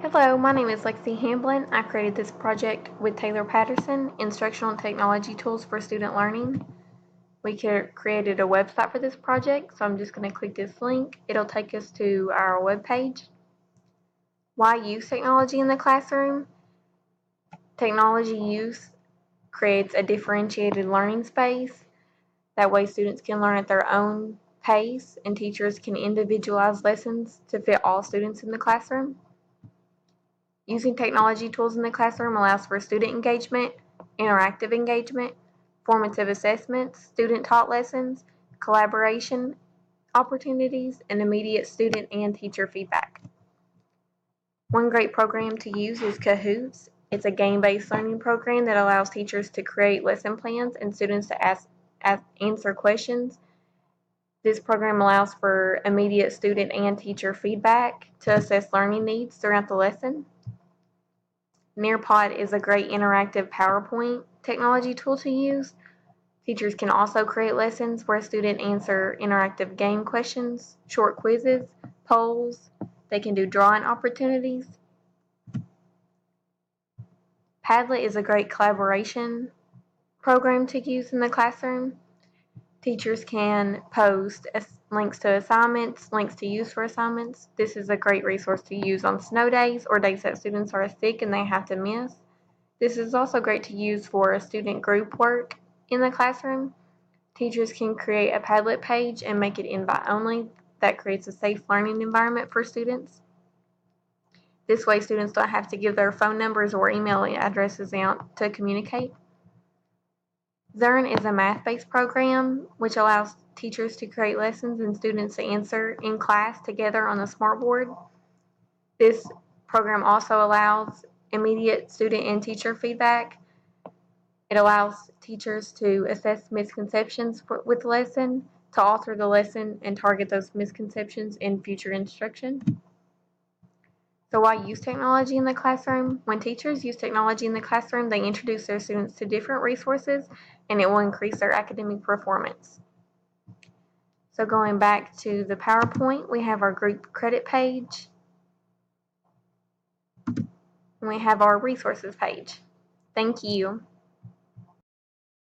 Hello, my name is Lexi Hamblin. I created this project with Taylor Patterson, Instructional and Technology Tools for Student Learning. We created a website for this project, so I'm just going to click this link. It'll take us to our webpage. Why use technology in the classroom? Technology use creates a differentiated learning space. That way students can learn at their own pace and teachers can individualize lessons to fit all students in the classroom. Using technology tools in the classroom allows for student engagement, interactive engagement, formative assessments, student-taught lessons, collaboration opportunities, and immediate student and teacher feedback. One great program to use is Kahoots. It's a game-based learning program that allows teachers to create lesson plans and students to answer questions. This program allows for immediate student and teacher feedback to assess learning needs throughout the lesson. Nearpod is a great interactive PowerPoint technology tool to use. Teachers can also create lessons where students answer interactive game questions, short quizzes, polls. They can do drawing opportunities. Padlet is a great collaboration program to use in the classroom. Teachers can post links to assignments, links to use for assignments. This is a great resource to use on snow days or days that students are sick and they have to miss. This is also great to use for student group work in the classroom. Teachers can create a Padlet page and make it invite only. That creates a safe learning environment for students. This way students don't have to give their phone numbers or email addresses out to communicate. Zearn is a math-based program which allows teachers to create lessons and students to answer in class together on the smartboard. This program also allows immediate student and teacher feedback. It allows teachers to assess misconceptions with the lesson, to alter the lesson, and target those misconceptions in future instruction. So why use technology in the classroom? When teachers use technology in the classroom, they introduce their students to different resources, and it will increase their academic performance. So going back to the PowerPoint, we have our group credit page, and we have our resources page. Thank you.